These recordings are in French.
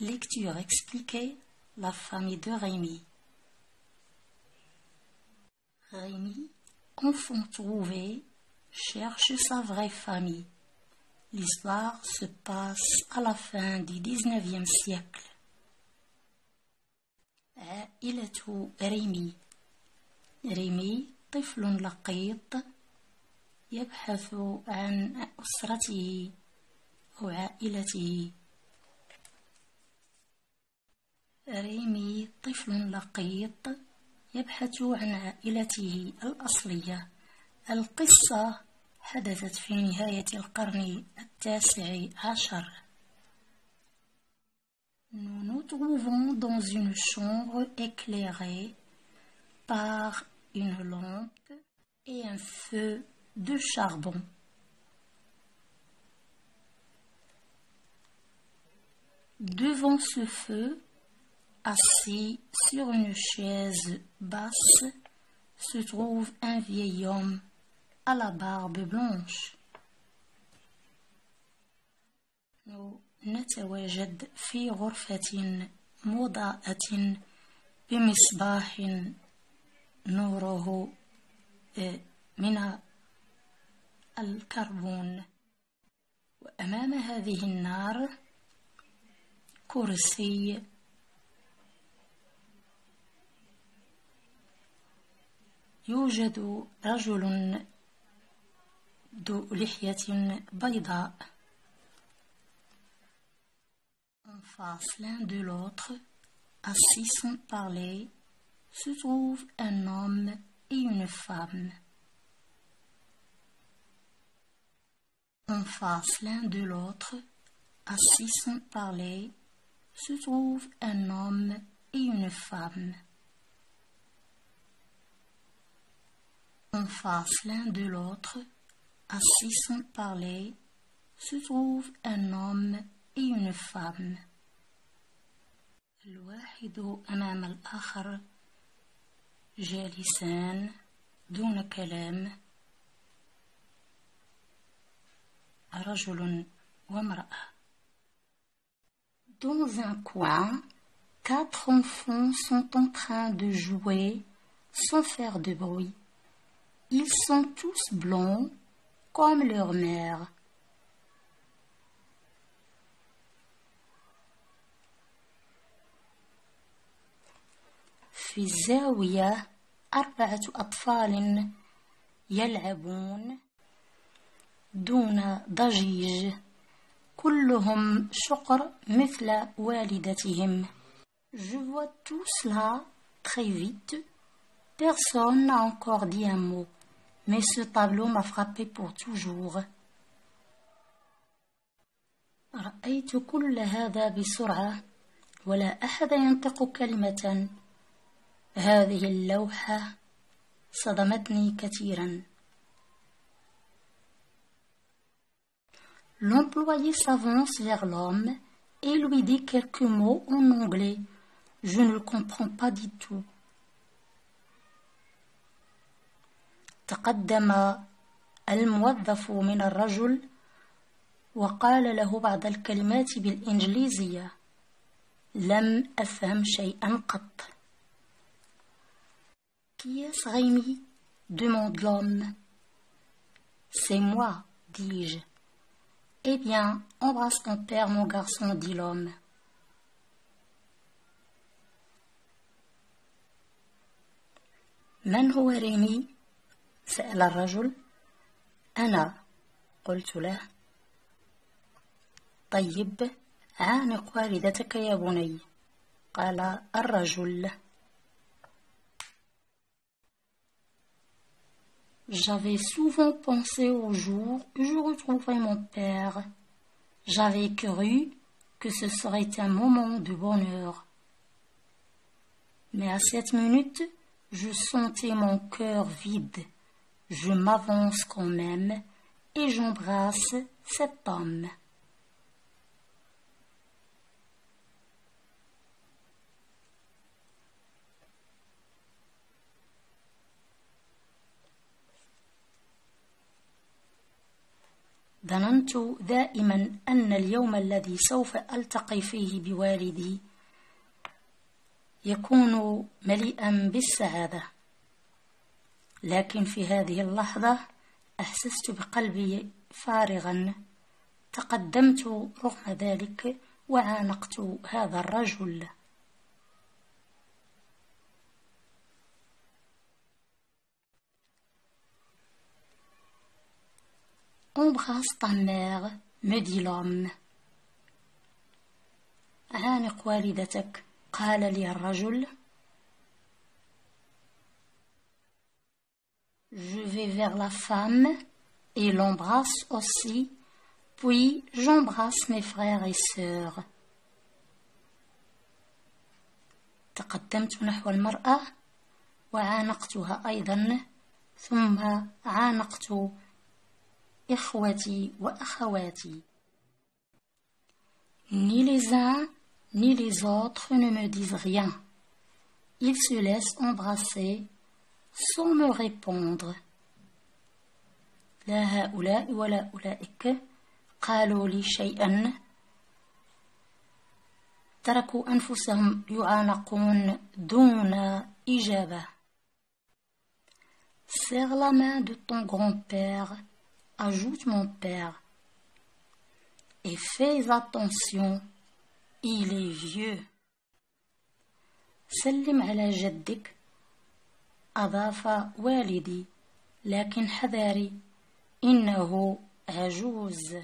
Lecture expliquée, la famille de Rémi. Rémi, enfant trouvé, cherche sa vraie famille. L'histoire se passe à la fin du 19e siècle. عائلة ريمي. ريمي طفل لقيط يبحث عن أسرته أو عائلته. ريمي طفل لقيط يبحث عن عائلته الأصلية. القصة حدثت في نهاية القرن ال19. Nous nous trouvons dans une chambre éclairée par une lampe et un feu de charbon. Devant ce feu, assis sur une chaise basse, se trouve un vieil homme à la barbe blanche. Nous نتواجد في غرفة مضاءة بمصباح نوره من الكربون، وأمام هذه النار كرسي يوجد رجل ذو لحية بيضاء. En face l'un de l'autre, assis sans parler, se trouvent un homme et une femme. En face l'un de l'autre, assis sans parler, se trouve un homme et une femme. En face l'un de l'autre, assis sans parler, se trouve un homme et une femme. الواحد أمام الآخر جالسان دون كلام، رجل وامرأة. Dans un coin, 4 enfants sont en train de jouer sans faire de bruit. Ils sont tous blancs comme leur mère. في الزاوية 4 أطفال يلعبون دون ضجيج، كلهم شقر مثل والدتهم. Je vois tout cela très vite. Personne n'a encore dit un mot, mais ce tableau m'a frappé pour toujours. رأيت كل هذا بسرعة ولا أحد ينطق كلمة. هذه اللوحة صدمتني كثيرا. L'employé s'avance vers l'homme et lui dit quelques mots en anglais. Je ne le comprends pas du tout. تقدم الموظف من الرجل وقال له بعض الكلمات بالإنجليزية. لم أفهم شيئا قط. Qui est-ce, Rémi? Demande l'homme. C'est moi, dis-je. Eh bien, embrasse ton père, mon garçon, dit l'homme. من هو ريمي؟ سأل الرجل. أنا، قلت له. طيب، عانق والدتك يا بني، قال الرجل. J'avais souvent pensé au jour où je retrouverais mon père. J'avais cru que ce serait un moment de bonheur. Mais à cette minute, je sentais mon cœur vide. Je m'avance quand même et j'embrasse cet homme. ظننت دائما أن اليوم الذي سوف ألتقي فيه بوالدي يكون مليئا بالسعادة، لكن في هذه اللحظة أحسست بقلبي فارغا. تقدمت رغم ذلك وعانقت هذا الرجل. Embrasse ta mère, me dit l'homme. عانق والدتك، قال لي الرجل. Je vais vers la femme et l'embrasse aussi, puis j'embrasse mes frères et sœurs. تقدمت نحو المرأة وعانقتها أيضا، ثم عانقت إخوتي وأخواتي. Ni les uns ni les autres ne me disent rien. Ils se laissent embrasser sans me répondre. لا هؤلاء ولا أولئك قالوا لي شيئا. تركوا أنفسهم يعانقون دون إجابة. Serre la main de ton grand-père, ajoute mon père, et fais attention, il est vieux. سلم على جدك، أضاف والدي، لكن حذاري، إنه عجوز.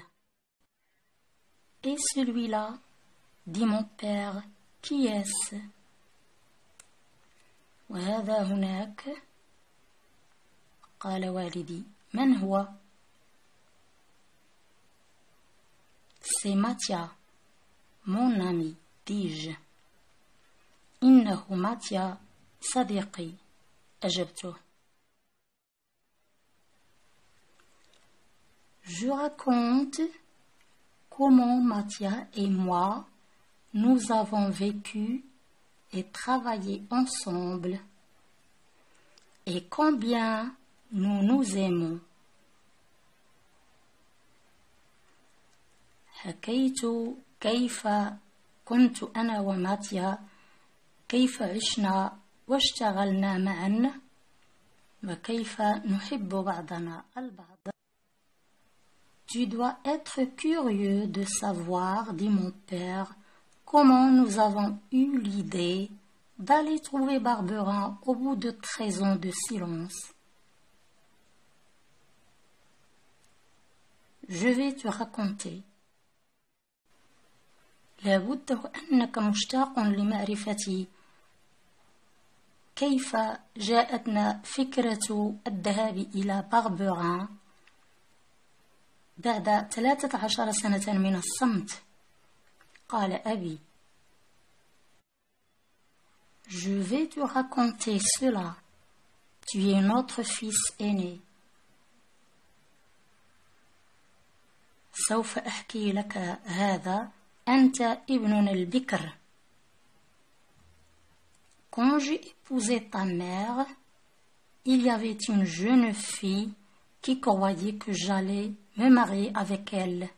Et celui-là, dit mon père, qui est-ce? وهذا هناك، قال والدي، من هو؟ C'est Mathia, mon ami, dis-je. إنه ماتيا صديقي، أجبته. Je raconte comment Mathia et moi, nous avons vécu et travaillé ensemble, et combien nous nous aimons. حكيت كيف كنت أنا وماتيا، كيف عشنا واشتغلنا معا، وكيف نحب بعضنا البعض. Tu dois être curieux de savoir, dit mon père, comment nous avons eu l'idée d'aller trouver Barberin au bout de 13 ans de silence. Je vais te raconter. لابد أنك مشتاق لمعرفة كيف جاءتنا فكرة الذهاب إلى باربران بعد 13 سنة من الصمت. قال أبي: Je vais te raconter cela. Tu es notre fils aîné. سوف أحكي لك هذا، أنت ابننا البكر. Quand j'ai épousé ta mère, il y avait une jeune fille qui croyait que j'allais me marier avec elle.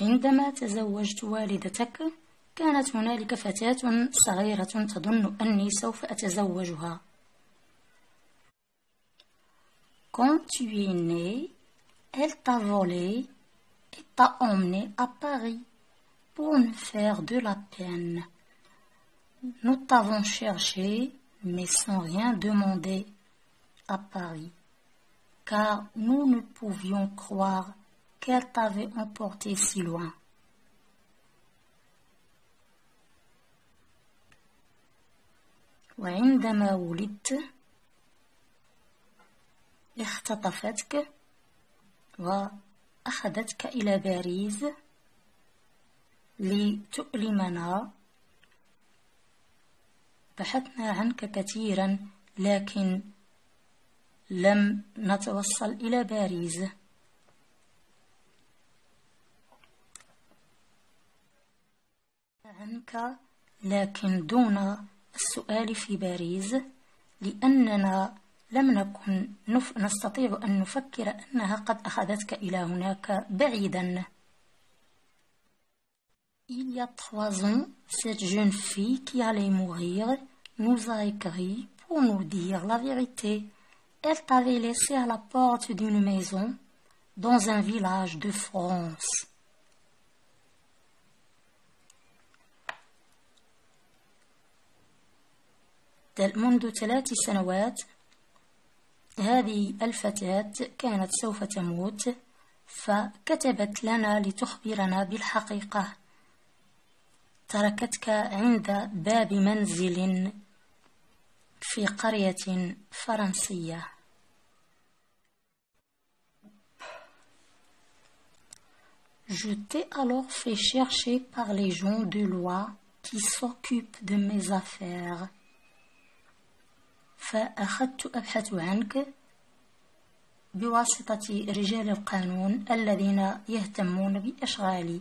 عندما تزوجت والدتك كانت هنالك فتاة صغيرة تظن أني سوف أتزوجها. Quand tu es né, elle t'a volé et t'a emmené à Paris pour nous faire de la peine. Nous t'avons cherché, mais sans rien demander, à Paris, car nous ne pouvions croire qu'elle t'avait emporté si loin. وعندما ولدت اختطفتك وأخذتك إلى باريس لتؤلمنا. بحثنا عنك كثيرا لكن لم نتوصل إلى باريس. عنك لكن دون السؤال في باريس، لأننا لم نكن نستطيع أن نفكر أنها قد أخذتك إلى هناك بعيدا. Il y a 3 ans, cette jeune fille qui allait mourir nous a écrit pour nous dire la vérité. Elle t'avait laissé à la porte d'une maison dans un village de France. منذ 3 سنوات هذه الفتاة كانت سوف تموت، فكتبت لنا لتخبرنا بالحقيقة. تركتك عند باب منزل في قرية فرنسية. Je t'ai alors fait chercher par les gens de loi qui s'occupent de mes affaires. فأخذت أبحث عنك بواسطة رجال القانون الذين يهتمون بأشغالي.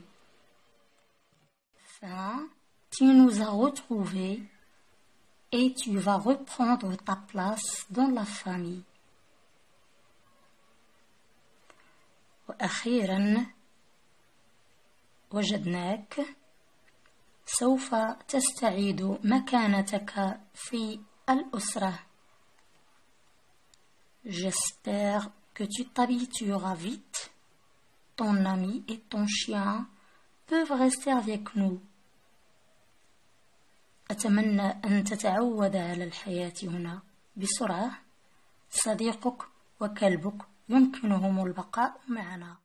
Tu nous as retrouvés et tu vas reprendre ta place dans la famille. وأخيرا وجدناك، سوف تستعيد مكانتك في الأسرة. J'espère que tu t'habitueras vite. Ton ami et ton chien peuvent rester avec nous. أتمنى أن تتعود على الحياة هنا بسرعة. صديقك وكلبك يمكنهم البقاء معنا.